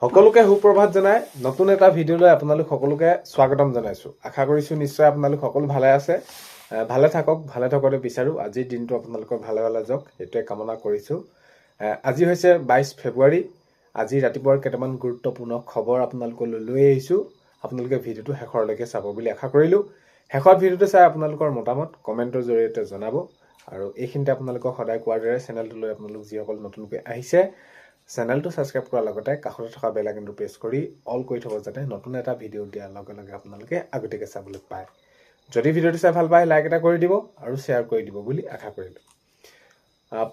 সকলোকে সুপ্ৰভাত জনাই নতুন এটা ভিডিঅ'লৈ আপোনালোক সকলোকে স্বাগতম জনাইছোঁ। আশা কৰিছোঁ নিশ্চয় আপোনালোক সকলো ভালে আছে। ভালে থাকক, ভালে থকতে বিচাৰোঁ। আজিৰ দিনটো আপোনালোকৰ ভালে ভালে যাওক সেইটোৱে কামনা কৰিছোঁ। আজি হৈছে 22 ফেব্ৰুৱাৰী। আজি ৰাতিপুৱাৰ কেইটামান গুৰুত্বপূৰ্ণ খবৰ আপোনালোকলৈ লৈ আহিছোঁ। আপোনালোকে ভিডিঅ'টো শেষৰলৈকে চাব বুলি আশা কৰিলোঁ। শেষৰ ভিডিঅ'টো চাই আপোনালোকৰ মতামত কমেণ্টৰ জৰিয়তে জনাব। আৰু এইখিনিতে আপোনালোকক সদায় কোৱাৰ দৰে চেনেলটোলৈ আপোনালোক যিসকল নতুনকৈ আহিছে চেনেলটো সাবস্ক্ৰাইব কৰাৰ লগতে কাষতে থকা বেল আইকনটো প্ৰেছ কৰি অল কৰি থব যাতে নতুন এটা ভিডিঅ' দিয়াৰ লগে লগে আপোনালোকে আগতীয়াকৈ চাবলৈ পায়। যদি ভিডিঅ'টো চাই ভাল পায় লাইক এটা কৰি দিব আৰু শ্বেয়াৰ কৰি দিব বুলি আশা কৰিলোঁ।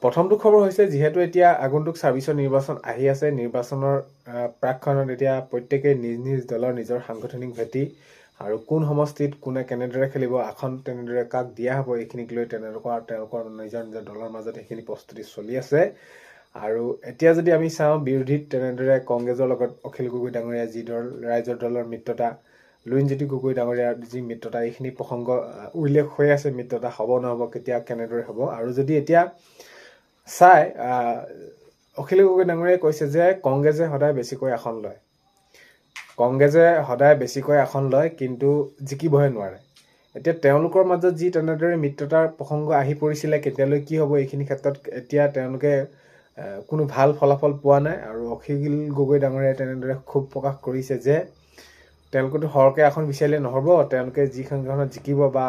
প্ৰথমটো খবৰ হৈছে যিহেতু এতিয়া আগন্তুক ২৬ নিৰ্বাচন আহি আছে, নিৰ্বাচনৰ প্ৰাকক্ষণত এতিয়া প্ৰত্যেকেই নিজ নিজ দলৰ নিজৰ সাংগঠনিক ভেটি আৰু কোন সমষ্টিত কোনে কেনেদৰে খেলিব, আসন তেনেদৰে কাক দিয়া হ'ব এইখিনিক লৈ তেওঁলোকৰ নিজৰ নিজৰ দলৰ মাজত এইখিনি প্ৰস্তুতি চলি আছে। আৰু এতিয়া যদি আমি চাওঁ বিৰোধীত তেনেদৰে কংগ্ৰেছৰ লগত অখিল গগৈ ডাঙৰীয়া যি ৰাইজৰ দলৰ মিত্ৰতা, লুৰিণজ্যোতি গগৈ ডাঙৰীয়াৰ যি মিত্ৰতা, এইখিনি প্ৰসংগ উল্লেখ হৈ আছে। মিত্ৰতা হ'ব নহ'ব, কেতিয়া কেনেদৰে হ'ব। আৰু যদি এতিয়া চাই অখিল গগৈ ডাঙৰীয়াই কৈছে যে কংগ্ৰেছে সদায় বেছিকৈ আসন লয় কিন্তু জিকিবহে নোৱাৰে। এতিয়া তেওঁলোকৰ মাজত যি তেনেদৰে মিত্ৰতাৰ প্ৰসংগ আহি পৰিছিলে, কেতিয়ালৈ কি হ'ব এইখিনি ক্ষেত্ৰত এতিয়া তেওঁলোকে কোনো ভাল ফলাফল পোৱা নাই। আৰু অখিল গগৈ ডাঙৰীয়াই তেনেদৰে ক্ষোভ প্ৰকাশ কৰিছে যে তেওঁলোকেতো সৰহকৈ আসন বিচাৰিলে নহ'ব, তেওঁলোকে যিখনখনত জিকিব বা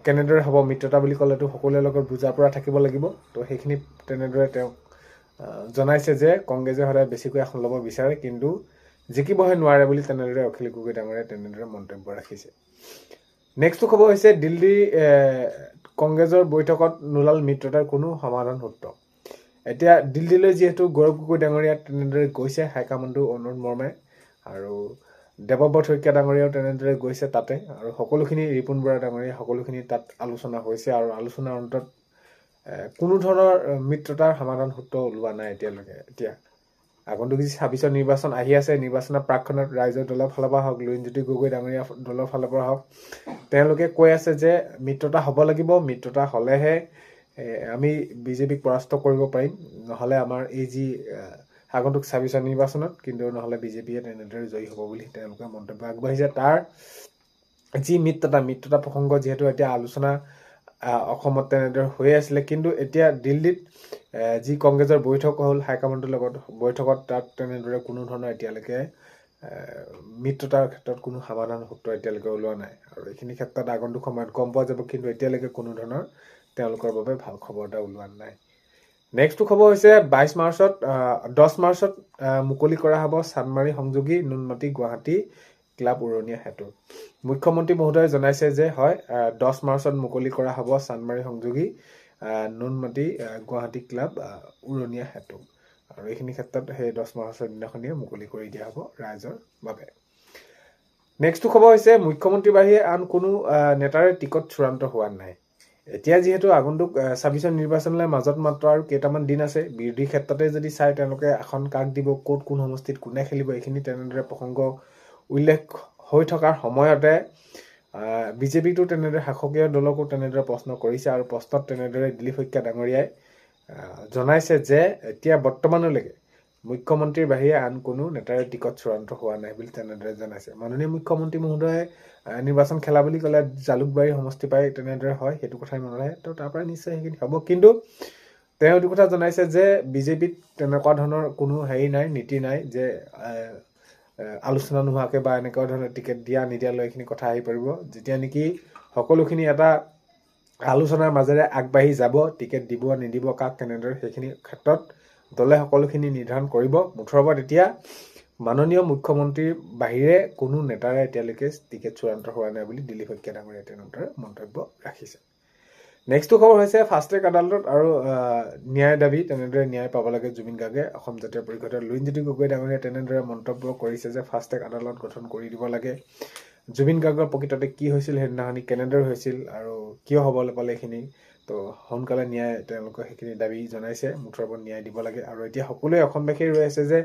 কেনেদৰে হ'ব, মিত্ৰতা বুলি ক'লেতো সকলোৰে লগত বুজা পৰা থাকিব লাগিব। তো সেইখিনি তেনেদৰে তেওঁক জনাইছে যে কংগ্ৰেছে সদায় বেছিকৈ আসন ল'ব বিচাৰে কিন্তু জিকিবহে নোৱাৰে বুলি তেনেদৰে অখিল গগৈ ডাঙৰীয়াই তেনেদৰে মন্তব্য ৰাখিছে। নেক্সটটো খবৰ হৈছে দিল্লী কংগ্ৰেছৰ বৈঠকত নোলাল মিত্ৰতাৰ কোনো সমাধান সূত্ৰ। এতিয়া দিল্লীলৈ যিহেতু গৌৰৱ গগৈ ডাঙৰীয়া তেনেদৰে গৈছে, হাইকমাণ্ডো অনুৰোধ মৰ্মে, আৰু দেৱব্ৰত শইকীয়া ডাঙৰীয়াও তেনেদৰে গৈছে তাতে, আৰু সকলোখিনি ৰিপুণ বৰা ডাঙৰীয়া সকলোখিনি তাত আলোচনা হৈছে। আৰু আলোচনাৰ অন্তত কোনো ধৰণৰ মিত্ৰতাৰ সমাধান সূত্ৰ ওলোৱা নাই এতিয়ালৈকে। এতিয়া আগন্তুক যি ২৬ নিৰ্বাচন আহি আছে, নিৰ্বাচনৰ প্ৰাকক্ষণত ৰাইজৰ দলৰ ফালৰ পৰা হওক, লুৰিণজ্যোতি গগৈ ডাঙৰীয়া দলৰ ফালৰ পৰা হওক, তেওঁলোকে কৈ আছে যে মিত্ৰতা হ'ব লাগিব, মিত্ৰতা হ'লেহে আমি বিজেপিক পৰাস্ত কৰিব পাৰিম, নহ'লে আমাৰ এই যি আগন্তুক ২৬ নিৰ্বাচনত কিন্তু নহ'লে বিজেপিয়ে তেনেদৰে জয়ী হ'ব বুলি তেওঁলোকে মন্তব্য আগবাঢ়িছে। তাৰ যি মিত্ৰতা প্ৰসংগ যিহেতু এতিয়া আলোচনা অসমত তেনেদৰে হৈ আছিলে, কিন্তু এতিয়া দিল্লীত যি কংগ্ৰেছৰ বৈঠক হ'ল হাইকমাণ্ডৰ লগত, বৈঠকত তাত তেনেদৰে কোনো ধৰণৰ এতিয়ালৈকে মিত্ৰতাৰ ক্ষেত্ৰত কোনো সমাধান সূত্ৰ এতিয়ালৈকে ওলোৱা নাই। আৰু এইখিনি ক্ষেত্ৰত আগন্তুক সময়ত গম পোৱা যাব, কিন্তু এতিয়ালৈকে কোনো ধৰণৰ তেওঁলোকৰ বাবে ভাল খবৰ এটা ওলোৱা নাই। নেক্সটটো খবৰ হৈছে 10 মাৰ্চত মুকলি কৰা হ'ব চান্দমাৰী সংযোগী নুনমাটি গুৱাহাটী ক্লাব উৰণীয়া সেতু। মুখ্যমন্ত্ৰী মহোদয়ে জনাইছে যে হয় 10 মাৰ্চত মুকলি কৰা হ'ব চান্দমাৰী সংযোগী নুনমাটি গুৱাহাটী ক্লাব উৰণীয়া সেতু। আৰু এইখিনি ক্ষেত্ৰত সেই 10 মাৰ্চৰ দিনাখনিয়ে মুকলি কৰি দিয়া হ'ব ৰাইজৰ বাবে। নেক্সটটো খবৰ হৈছে মুখ্যমন্ত্ৰীৰ বাহিৰে আন কোনো নেতাৰে টিকট চূড়ান্ত হোৱা নাই। এতিয়া যিহেতু আগন্তুক ২৬ নিৰ্বাচনলৈ মাজত মাত্ৰ আৰু কেইটামান দিন আছে, বিৰোধী ক্ষেত্ৰতে যদি চাই তেওঁলোকে আসন কাক দিব, ক'ত কোন সমষ্টিত কোনে খেলিব, এইখিনি তেনেদৰে প্ৰসংগ উল্লেখ হৈ থকাৰ সময়তে বিজেপিটো তেনেদৰে শাসকীয় দলকো তেনেদৰে প্ৰশ্ন কৰিছে। আৰু প্ৰশ্নত তেনেদৰে দিলীপ শইকীয়া ডাঙৰীয়াই জনাইছে যে এতিয়া বৰ্তমানলৈকে মুখ্যমন্ত্ৰীৰ বাহিৰে আন কোনো নেতাৰে টিকট চূড়ান্ত হোৱা নাই বুলি তেনেদৰে জনাইছে। মাননীয় মুখ্যমন্ত্ৰী মহোদয়ে নিৰ্বাচন খেলা বুলি ক'লে জালুকবাৰী সমষ্টি পাই তেনেদৰে হয়, সেইটো কথাই মনত আহে। তো তাৰ পৰা নিশ্চয় সেইখিনি হ'ব, কিন্তু তেওঁ এইটো কথা জনাইছে যে বিজেপিত তেনেকুৱা ধৰণৰ কোনো নাই, নীতি নাই যে আলোচনা নোহোৱাকৈ বা এনেকুৱা ধৰণৰ টিকেট দিয়া নিদিয়ালৈ এইখিনি কথা আহি পৰিব। যেতিয়া নেকি সকলোখিনি এটা আলোচনাৰ মাজেৰে আগবাঢ়ি যাব, টিকেট দিব নিদিব কাক কেনেদৰে, সেইখিনি ক্ষেত্ৰত দলে সকলোখিনি নিৰ্ধাৰণ কৰিব। মুঠৰ এতিয়া মাননীয় মুখ্যমন্ত্ৰীৰ বাহিৰে কোনো নেতাৰে এতিয়ালৈকে টিকেট চূড়ান্ত হোৱা নাই বুলি দিলীপ শইকীয়া ডাঙৰীয়াই তেনেদৰে মন্তব্য ৰাখিছে। নেক্সটটো খবৰ হৈছে ফাষ্ট-ট্ৰেক আদালতত আৰু ন্যায় দাবী, তেনেদৰে ন্যায় পাব লাগে জুবিন গাৰ্গে। অসম জাতীয় পৰিষদৰ লুৰিণজ্যোতি গগৈ ডাঙৰীয়াই তেনেদৰে মন্তব্য কৰিছে যে ফাষ্ট-ট্ৰেক আদালত গঠন কৰি দিব লাগে। জুবিন গাৰ্গৰ প্ৰকৃততে কি হৈছিল, সেইদিনাখনি কেনেদৰে হৈছিল আৰু কিয় হ'বলৈ পালে এইখিনি, তো সোনকালে ন্যায় তেওঁলোকে সেইখিনি দাবী জনাইছে। মুঠৰ ওপৰত ন্যায় দিব লাগে। আৰু এতিয়া সকলোৱে অসমবাসী ৰৈ আছে যে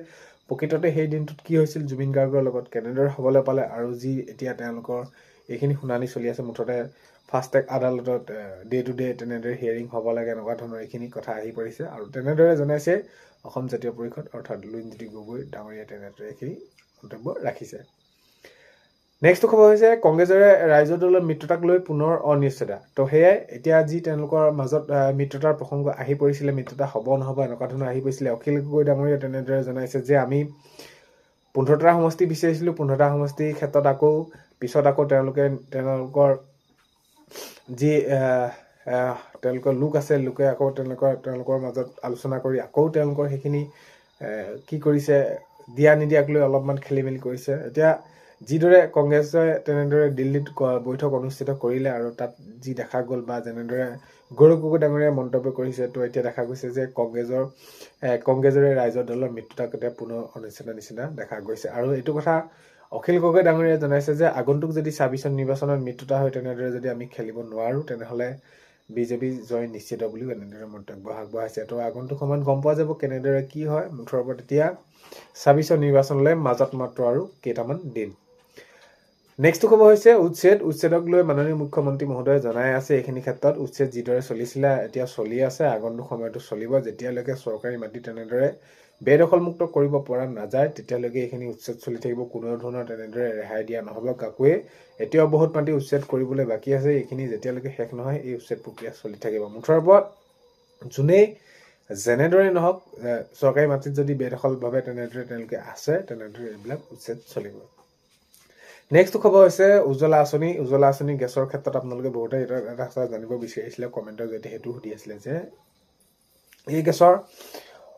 প্ৰকৃততে সেই দিনটোত কি হৈছিল জুবিন গাৰ্গৰ লগত, কেনেদৰে হ'বলৈ পালে, আৰু যি এতিয়া তেওঁলোকৰ এইখিনি শুনানি চলি আছে। মুঠতে ফাষ্ট-ট্ৰেক আদালতত ডে টু ডে তেনেদৰে হিয়াৰিং হ'ব লাগে, এনেকুৱা ধৰণৰ এইখিনি কথা আহি পৰিছে। আৰু তেনেদৰে জনাইছে অসম জাতীয় পৰিষদ অৰ্থাৎ লুৰিণজ্যোতি গগৈ ডাঙৰীয়া তেনেদৰে এইখিনি মন্তব্য ৰাখিছে। নেক্সট খবৰ হৈছে কংগ্ৰেছৰে ৰাইজৰ দলৰ মিত্ৰতাক লৈ পুনৰ অনিশ্চয়তা। তো সেয়াই এতিয়া যি তেওঁলোকৰ মাজত মিত্ৰতাৰ প্ৰসংগ আহি পৰিছিলে, মিত্ৰতা হ'ব নহ'ব এনেকুৱা ধৰণৰ আহি পৰিছিলে, অখিল গগৈ ডাঙৰীয়া তেনেদৰে জনাইছে যে আমি 15টা সমষ্টি বিচাৰিছিলোঁ, 15টা সমষ্টিৰ ক্ষেত্ৰত আকৌ পিছত আকৌ তেওঁলোকৰ যি তেওঁলোকৰ লোক আছে, লোকে আকৌ তেওঁলোকৰ মাজত আলোচনা কৰি আকৌ তেওঁলোকৰ সেইখিনি কি কৰিছে, দিয়া নিদিয়াক লৈ অলপমান খেলি মেলি কৰিছে। এতিয়া যিদৰে কংগ্ৰেছে তেনেদৰে দিল্লীত বৈঠক অনুষ্ঠিত কৰিলে আৰু তাত যি দেখা গ'ল বা যেনেদৰে গৌৰৱ গগৈ ডাঙৰীয়াই মন্তব্য কৰিছে, তো এতিয়া দেখা গৈছে যে কংগ্ৰেছৰে ৰাইজৰ দলৰ মিত্ৰতাক এতিয়া পুনৰ অনিশ্চয়তা নিচিনা দেখা গৈছে। আৰু এইটো কথা অখিল গগৈ ডাঙৰীয়াই জনাইছে যে আগন্তুক যদি 26 নিৰ্বাচনত মিত্ৰতা হয় তেনেদৰে যদি আমি খেলিব নোৱাৰোঁ তেনেহ'লে বিজেপি জয় নিশ্চিত বুলিও এনেদৰে মন্তব্য আগবঢ়াইছে। তো আগন্তুক সময়ত গম পোৱা যাব কেনেদৰে কি হয়। মুঠৰ ওপৰত এতিয়া 26 নিৰ্বাচনলৈ মাজত মাত্ৰ আৰু কেইটামান দিন। নেক্সট খবৰ হৈছে উচ্ছেদক লৈ মাননীয় মুখ্যমন্ত্ৰী মহোদয়ে জনাই আছে এইখিনি ক্ষেত্ৰত উচ্ছেদ যিদৰে চলিছিলে এতিয়া চলি আছে, আগন্তুক সময়তো চলিব। যেতিয়ালৈকে চৰকাৰী মাটি তেনেদৰে বেদখলমুক্ত কৰিব পৰা নাযায় তেতিয়ালৈকে এইখিনি উচ্ছেদ চলি থাকিব। কোনো ধৰণৰ তেনেদৰে ৰেহাই দিয়া নহ'ব কাকোৱে। এতিয়াও বহুত মাটি উচ্ছেদ কৰিবলৈ বাকী আছে, এইখিনি যেতিয়ালৈকে শেষ নহয় এই উচ্ছেদ প্ৰক্ৰিয়া চলি থাকিব। মুঠৰ ওপৰত যোনেই যেনেদৰে নহওক চৰকাৰী মাটিত যদি বেদখলভাৱে তেনেদৰে তেওঁলোকে আছে তেনেদৰে এইবিলাক উচ্ছেদ চলিব। নেক্সট খবৰ হৈছে উজ্জ্বলা আঁচনি গেছৰ ক্ষেত্ৰত আপোনালোকে বহুতে এটা কথা জানিব বিচাৰিছিলে কমেণ্টৰ জৰিয়তে, সেইটো সুধি আছিলে যে এই গেছৰ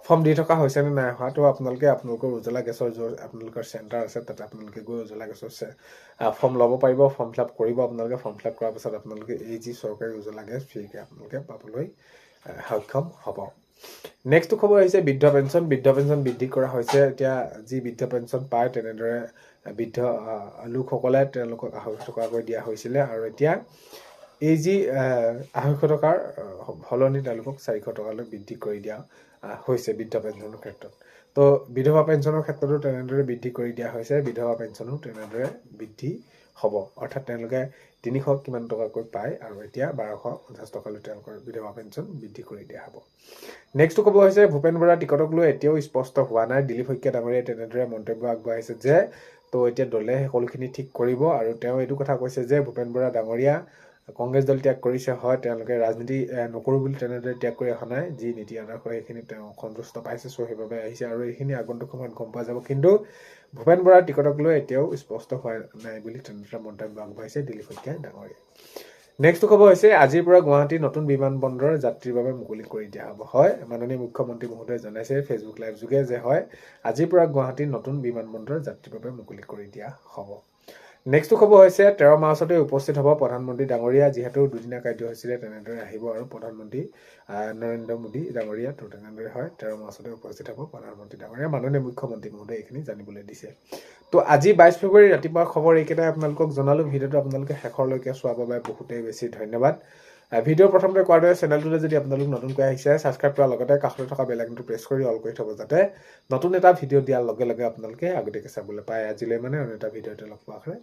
ফৰ্ম দি থকা হৈছে নে নাই হোৱা। তো আপোনালোকৰ উজ্জ্বলা গেছৰ য'ত আপোনালোকৰ চেণ্টাৰ আছে তাতে আপোনালোকে গৈ উজ্জ্বলা গেছৰ ফৰ্ম ল'ব পাৰিব, ফৰ্ম ফিল আপ কৰিব। আপোনালোকে ফৰ্ম ফিল আপ কৰাৰ পাছত আপোনালোকে এই যি চৰকাৰী উজ্জ্বলা গেছ ফ্ৰীকৈ আপোনালোকে পাবলৈ সক্ষম হ'ব। নেক্সট খবৰ আহিছে বৃদ্ধ পেঞ্চন বৃদ্ধি কৰা হৈছে। এতিয়া যি বৃদ্ধ পেঞ্চন পায় তেনেদৰে বৃদ্ধ লোকসকলে তেওঁলোকক 250 টকাকৈ দিয়া হৈছিলে আৰু এতিয়া এই যি 250 টকাৰ সলনি তেওঁলোকক 400 টকালৈ বৃদ্ধি কৰি দিয়া হৈছে বৃদ্ধ পেঞ্চনৰ ক্ষেত্ৰত। তো বিধৱা পেঞ্চনৰ ক্ষেত্ৰতো তেনেদৰে বৃদ্ধি কৰি দিয়া হৈছে, বিধৱা পেঞ্চনো তেনেদৰে বৃদ্ধি হ'ব। অৰ্থাৎ তেওঁলোকে 300 কিমান টকাকৈ পায় আৰু এতিয়া 1250 টকালৈ তেওঁলোকৰ বিধৱা পেঞ্চন বৃদ্ধি কৰি দিয়া হ'ব। নেক্সট খবৰ হৈছে ভূপেন বৰাৰ টিকটক লৈ এতিয়াও স্পষ্ট হোৱা নাই। দিলীপ শইকীয়া ডাঙৰীয়াই তেনেদৰে মন্তব্য আগবঢ়াইছে যে তো এতিয়া দলে সকলোখিনি ঠিক কৰিব আৰু তেওঁ এইটো কথা কৈছে যে ভূপেন বৰা ডাঙৰীয়া কংগ্ৰেছ দল ত্যাগ কৰিছে, হয় তেওঁলোকে ৰাজনীতি নকৰোঁ বুলি তেনেদৰে ত্যাগ কৰি অহা নাই, যি নীতি আদৰ্শ সেইখিনি তেওঁ সন্তুষ্ট পাইছে, চ' সেইবাবে আহিছে আৰু এইখিনি আগন্তুক সময়ত গম পোৱা যাব। কিন্তু ভূপেন বৰাৰ টিকটক লৈ এতিয়াও স্পষ্ট হোৱা নাই বুলি তেনেদৰে মন্তব্য আগবঢ়াইছে দিলীপ শইকীয়া ডাঙৰীয়াই। নেক্সট খবৰ হৈছে আজিৰ পৰা গুৱাহাটী নতুন বিমানবন্দৰ যাত্ৰীৰ বাবে মুকলি কৰি দিয়া হ'ব। হয়, মাননীয় মুখ্যমন্ত্ৰী মহোদয়ে জনাইছে ফেচবুক লাইভ যোগে যে হয় আজিৰ পৰা গুৱাহাটীৰ নতুন বিমানবন্দৰ যাত্ৰীৰ বাবে মুকলি কৰি দিয়া হ'ব। নেক্সট খবৰ হৈছে 13 মাৰ্চতে উপস্থিত হ'ব প্ৰধানমন্ত্ৰী ডাঙৰীয়া। যিহেতু দুদিনীয়া কাৰ্যসূচীৰে তেনেদৰে আহিব আৰু প্ৰধানমন্ত্ৰী নৰেন্দ্ৰ মোদী ডাঙৰীয়া, তো তেনেদৰে হয় 13 মাৰ্চতে উপস্থিত হ'ব প্ৰধানমন্ত্ৰী ডাঙৰীয়া। মাননীয় মুখ্যমন্ত্ৰী মহোদয়ে এইখিনি জানিবলৈ দিছে। তো আজি 22 ফেব্ৰুৱাৰী ৰাতিপুৱা খবৰ এইকেইটাই আপোনালোকক জনালোঁ। ভিডিঅ'টো আপোনালোকে শেষৰলৈকে চোৱাৰ বাবে বহুতেই বেছি ধন্যবাদ। ভিডিঅ'ৰ প্ৰথমতে কোৱাৰ দৰে চেনেলটোলৈ যদি আপোনালোক নতুনকৈ আহিছে ছাবস্ক্ৰাইব কৰাৰ লগতে কাষতে থকা বেল আইকনটো প্ৰেছ কৰি অল কৰি থ'ব, যাতে নতুন এটা ভিডিঅ' দিয়াৰ লগে লগে আপোনালোকে আগতীয়াকৈ চাবলৈ পায়। আজিলৈ মানে অন্য এটা ভিডিঅ'তে লগ পোৱা হয়।